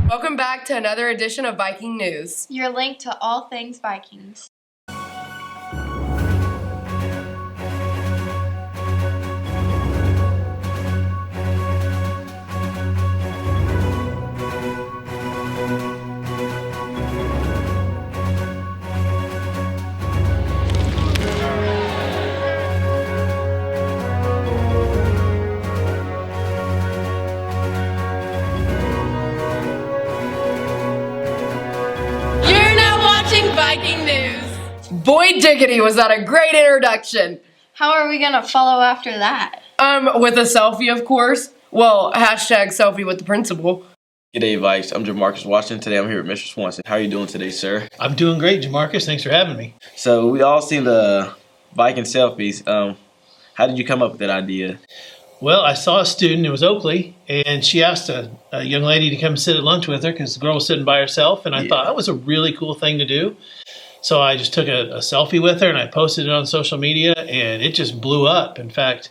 Welcome back to another edition of Viking News. Your link to all things Vikings. Viking News. Boy diggity, was that a great introduction. How are we gonna follow after that? With a selfie, of course. Well, hashtag selfie with the principal. G'day, Vikes. I'm Jamarcus Washington. Today I'm here with Mr. Swanson. How are you doing today, sir? I'm doing great, Jamarcus. Thanks for having me. So we all seen the Viking selfies. How did you come up with that idea? Well, I saw a student, it was Oakley, and she asked a young lady to come sit at lunch with her because the girl was sitting by herself, and I thought that was a really cool thing to do. So I just took a selfie with her, and I posted it on social media, and it just blew up. In fact,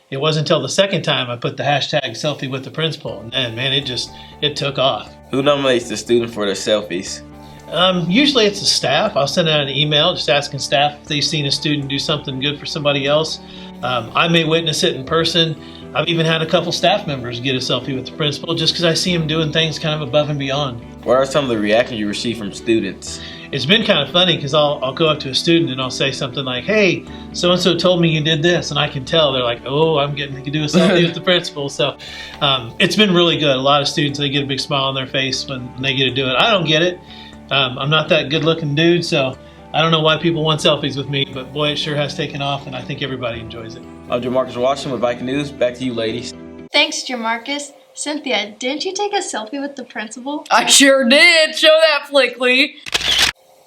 it wasn't until the second time I put the hashtag selfie with the principal, and man, it took off. Who nominates the student for their selfies? Usually it's the staff. I'll send out an email just asking staff if they've seen a student do something good for somebody else. I may witness it in person. I've even had a couple staff members get a selfie with the principal just because I see them doing things kind of above and beyond. What are some of the reactions you receive from students? It's been kind of funny because I'll go up to a student and I'll say something like, "Hey, so-and-so told me you did this," and I can tell they're like, "Oh, I'm getting to do a selfie with the principal." So it's been really good. A lot of students, they get a big smile on their face when they get to do it. I don't get it. I'm not that good-looking dude, so I don't know why people want selfies with me, but boy, it sure has taken off, and I think everybody enjoys it. I'm Jamarcus Washington with Viking News. Back to you, ladies. Thanks, Jamarcus. Cynthia, didn't you take a selfie with the principal? I sure did. Show that, Flickly.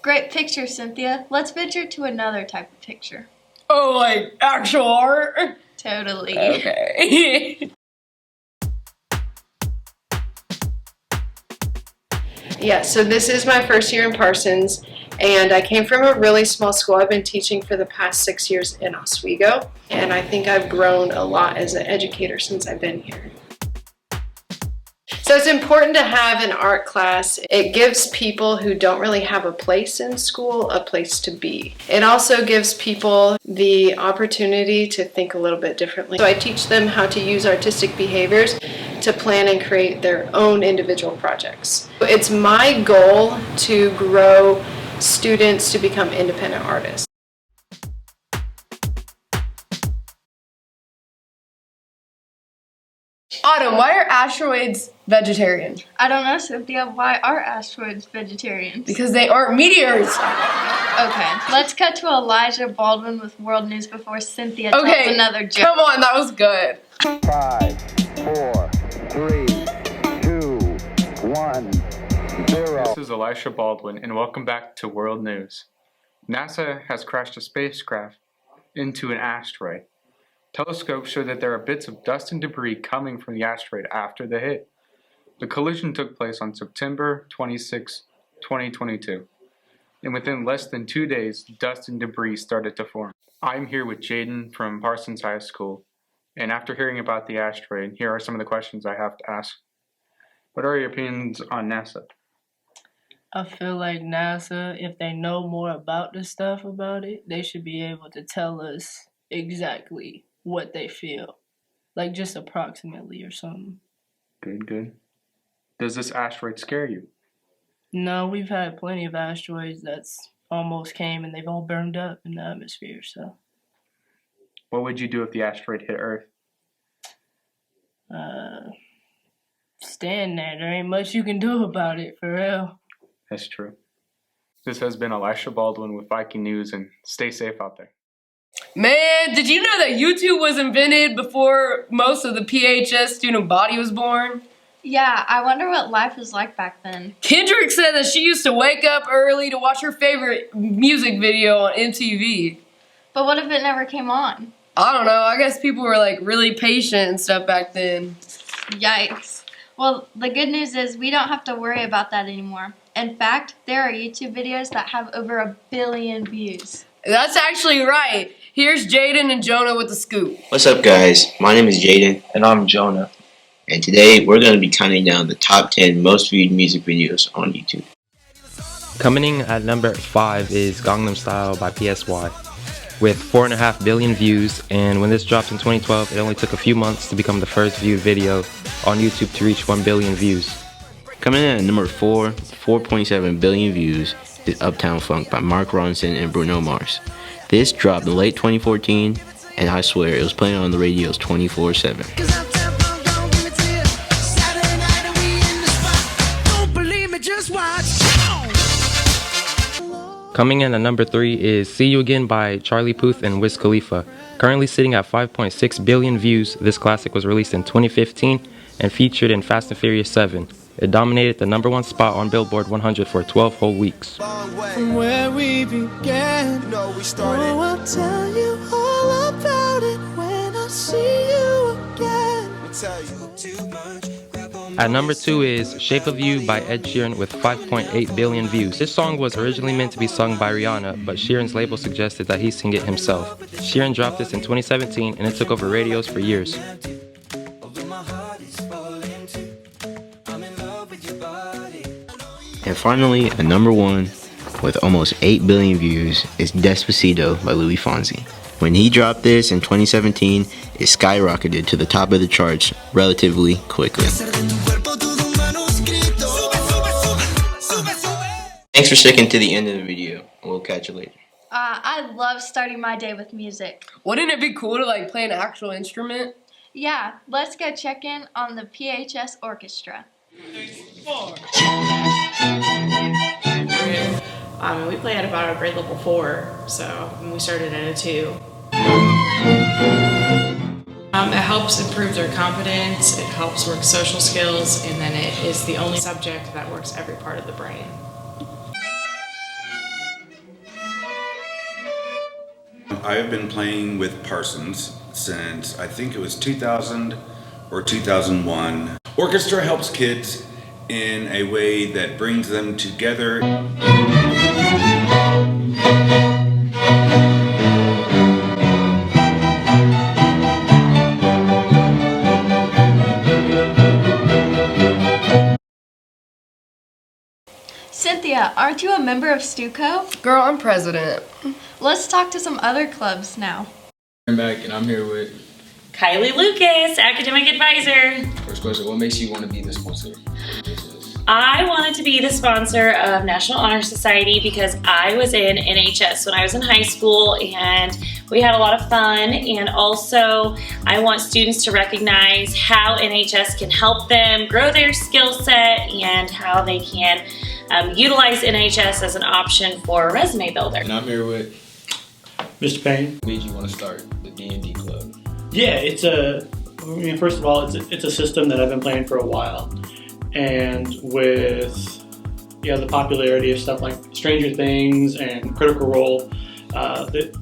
Great picture, Cynthia. Let's venture to another type of picture. Oh, like actual art? Totally. Okay. Yeah, so this is my first year in Parsons, and I came from a really small school. I've been teaching for the past 6 years in Oswego, and I think I've grown a lot as an educator since I've been here. So it's important to have an art class. It gives people who don't really have a place in school a place to be. It also gives people the opportunity to think a little bit differently. So I teach them how to use artistic behaviors to plan and create their own individual projects. It's my goal to grow students to become independent artists. Autumn, why are asteroids vegetarian? I don't know, Cynthia. Why are asteroids vegetarians? Because they aren't meteors. Okay, let's cut to Elijah Baldwin with World News before Cynthia tells another joke. Come on, that was good. 5, 4, 3, 2, 1, 0. This is Elisha Baldwin, and welcome back to World News. NASA has crashed a spacecraft into an asteroid. Telescopes show that there are bits of dust and debris coming from the asteroid after the hit. The collision took place on September 26, 2022, and within less than 2 days, dust and debris started to form. I'm here with Jaden from Parsons High School, and after hearing about the asteroid, here are some of the questions I have to ask. What are your opinions on NASA? I feel like NASA, if they know more about the stuff about it, they should be able to tell us exactly what they feel. Like just approximately or something. Good. Does this asteroid scare you? No, we've had plenty of asteroids that's almost came and they've all burned up in the atmosphere, so. What would you do if the asteroid hit Earth? Stand there. There ain't much you can do about it, for real. That's true. This has been Elisha Baldwin with Viking News, and stay safe out there. Man, did you know that YouTube was invented before most of the PHS student body was born? Yeah, I wonder what life was like back then. Kendrick said that she used to wake up early to watch her favorite music video on MTV. But what if it never came on? I don't know. I guess people were like really patient and stuff back then. Yikes. Well, the good news is we don't have to worry about that anymore. In fact, there are YouTube videos that have over 1 billion views. That's actually right. Here's Jaden and Jonah with the scoop. What's up, guys? My name is Jaden. And I'm Jonah. and today we're going to be counting down the top 10 most viewed music videos on YouTube. Coming in at number 5 is Gangnam Style by PSY, with 4.5 billion views, and when this dropped in 2012, it only took a few months to become the first viewed video on YouTube to reach 1 billion views. Coming in at number 4, 4.7 billion views, is Uptown Funk by Mark Ronson and Bruno Mars. This dropped in late 2014, and I swear it was playing on the radios 24/7. Coming in at number 3 is See You Again by Charlie Puth and Wiz Khalifa. Currently sitting at 5.6 billion views, this classic was released in 2015 and featured in Fast and Furious 7. It dominated the number 1 spot on Billboard 100 for 12 whole weeks. From where we began, we started. Oh, I'll tell you all about it when I see you again. I'll tell you too much. At number 2 is Shape of You by Ed Sheeran with 5.8 billion views. This song was originally meant to be sung by Rihanna, but Sheeran's label suggested that he sing it himself. Sheeran dropped this in 2017 and it took over radios for years. And finally, at number 1, with almost 8 billion views, is Despacito by Louis Fonsi. When he dropped this in 2017, it skyrocketed to the top of the charts relatively quickly. Thanks for sticking to the end of the video. We'll catch you later. I love starting my day with music. Wouldn't it be cool to like play an actual instrument? Yeah, let's go check in on the PHS Orchestra. We play at about a grade level 4, so we started at a 2. It helps improve their confidence, it helps work social skills, and then it is the only subject that works every part of the brain. I have been playing with Parsons since I think it was 2000 or 2001. Orchestra helps kids in a way that brings them together. Cynthia, aren't you a member of Stuco? Girl, I'm president. Let's talk to some other clubs now. I'm back and I'm here with Kylie Lucas, academic advisor. First question, what makes you want to be the sponsor? I wanted to be the sponsor of National Honor Society because I was in NHS when I was in high school and we had a lot of fun, and also I want students to recognize how NHS can help them grow their skill set and how they can utilize NHS as an option for a resume builder. And I'm here with Mr. Payne. What made you want to start the D&D club? Yeah, first of all, it's a system that I've been playing for a while. And with the popularity of stuff like Stranger Things and Critical Role, there's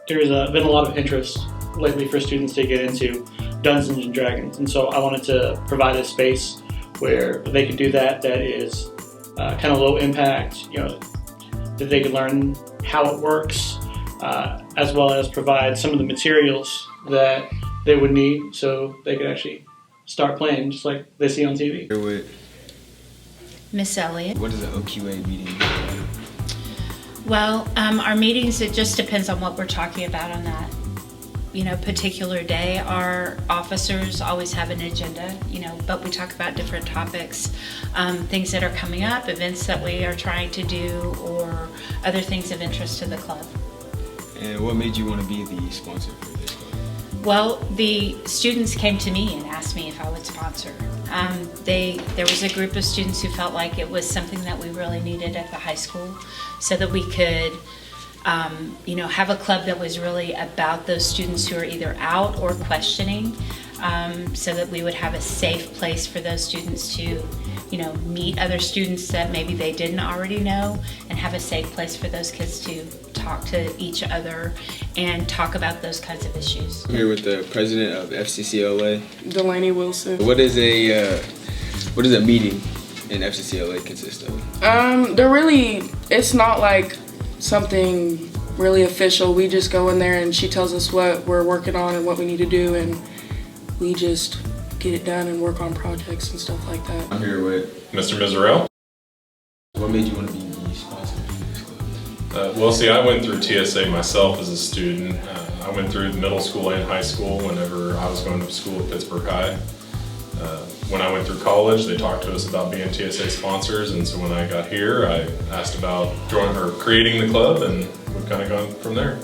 been a lot of interest lately for students to get into Dungeons and Dragons. And so I wanted to provide a space where they could do that is kind of low impact, that they could learn how it works, as well as provide some of the materials that they would need so they could actually start playing just like they see on TV. Here with Miss Elliott. What is an OQA meeting? Well, our meetings, it just depends on what we're talking about on that particular day. Our officers always have an agenda, but we talk about different topics, things that are coming up, events that we are trying to do, or other things of interest to the club. And what made you want to be the sponsor for this club? Well, the students came to me and asked me if I would sponsor. There was a group of students who felt like it was something that we really needed at the high school, so that we could have a club that was really about those students who are either out or questioning, so that we would have a safe place for those students to meet other students that maybe they didn't already know, and have a safe place for those kids to talk to each other and talk about those kinds of issues. I'm here with the president of FCCLA, Delaney Wilson. What is a meeting in FCCLA consist of? It's not like something really official. We just go in there and she tells us what we're working on and what we need to do, and we just get it done and work on projects and stuff like that. I'm here with Mr. Miserel. What made you want to be the sponsor of this club? Well, see, I went through TSA myself as a student. I went through middle school and high school whenever I was going to school at Pittsburgh High. When I went through college, they talked to us about being TSA sponsors, and so when I got here, I asked about joining or creating the club, and we've kind of gone from there.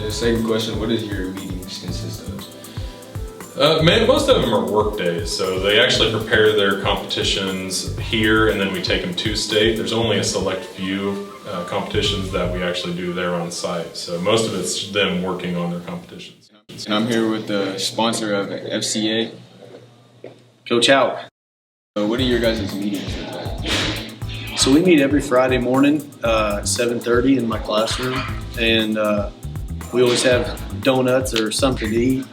The second question, what does your meetings consist of? Most of them are work days, so they actually prepare their competitions here, and then we take them to state. There's only a select few competitions that we actually do there on site, so most of it's them working on their competitions. And I'm here with the sponsor of FCA, Coach Howe. So what are your guys' meetings with that? So we meet every Friday morning at 7:30 in my classroom, and we always have donuts or something to eat,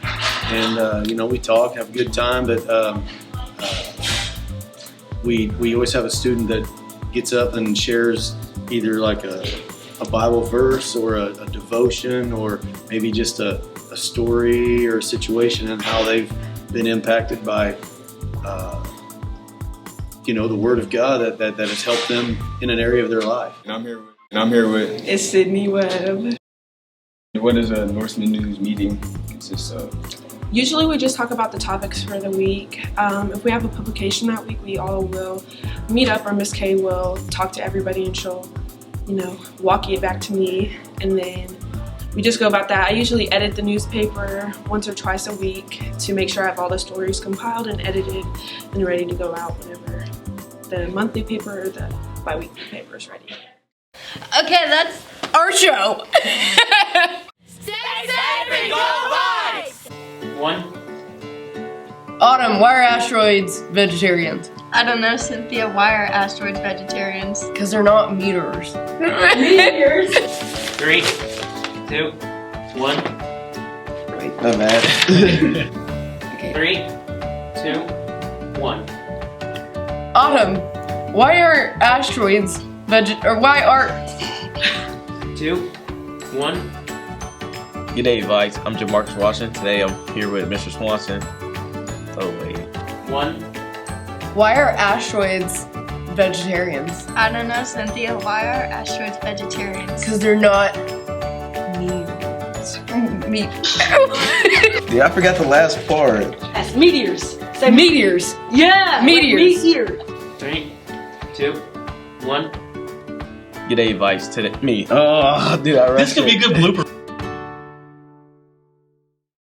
and we talk, have a good time. But we always have a student that gets up and shares either like a Bible verse or a devotion, or maybe just a story or a situation and how they've been impacted by the Word of God that has helped them in an area of their life. And I'm here with It's Sydney Webb. What does a Norseman News meeting consist of? Usually we just talk about the topics for the week. If we have a publication that week, we all will meet up, or Miss Kay will talk to everybody and she'll, walk it back to me, and then we just go about that. I usually edit the newspaper once or twice a week to make sure I have all the stories compiled and edited and ready to go out whenever the monthly paper or the bi-weekly paper is ready. Okay, that's our show. Stay safe and go Vikes! 1. Autumn, why are asteroids vegetarians? I don't know, Cynthia. Why are asteroids vegetarians? Because they're not meteors. Meteors? 3, 2, 1. Not bad. 3, 2, 1. Autumn, why are asteroids why are 2, 1. G'day, Vikes. I'm Jamarcus Washington. Today I'm here with Mr. Swanson. Oh, wait. 1. Why are asteroids vegetarians? I don't know, Cynthia. Why are asteroids vegetarians? Because they're not meat. Dude, I forgot the last part. That's meteors. Say meteors. Yeah. Meteors. Meteor. 3, 2, 1. G'day, Vikes. Today, me. Oh, dude, I This could be a good blooper.